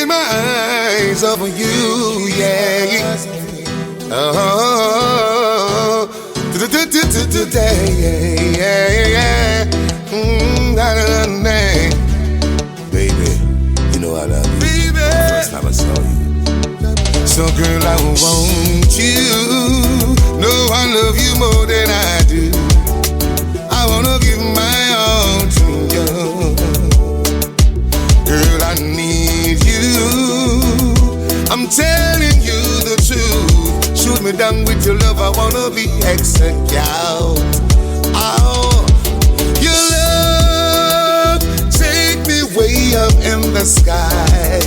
take my eyes off of you, yeah. Oh, today, yeah. Baby, you know I love you. Baby, first time I saw you. So girl, I want you. No, I love you more than I do. I wanna give my all to you. Girl, I need you. I'm telling you the truth. Shoot me down with your love, I wanna be executed. Oh, your love take me way up in the sky.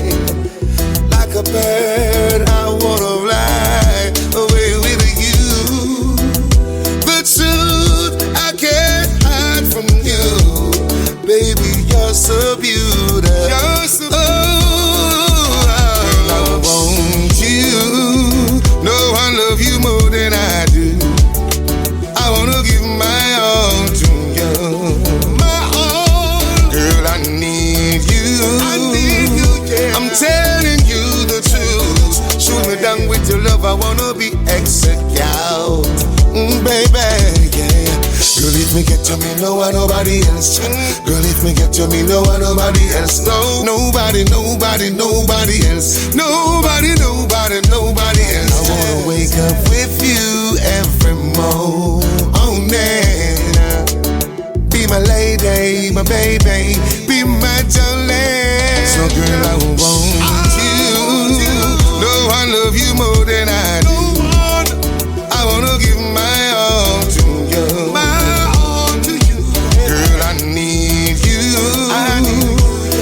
Like a bird, I wanna fly away with you. The truth I can't hide from you. Baby, you're so beautiful. You're so beautiful. I want you. No, I love you more than I do. I wanna give my all to you. My all. Girl, I need you. I need you, yeah. I'm telling you the truth. Shoot me down with your love, I wanna be executed. Baby, yeah. Girl, if me get you, me know I nobody else. Girl, if me get you, me know I nobody else. No, nobody else. Nobody else. I wanna wake up with you every morning. Be my lady, my baby, be my jolene. So girl, I want you. No, I love you more than I do. I wanna give my all to you. Girl, I need you.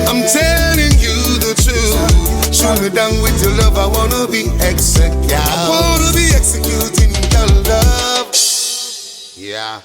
I'm telling you the truth. Shoot me down with your love, I wanna be executed. I wanna be executing your love. Yeah.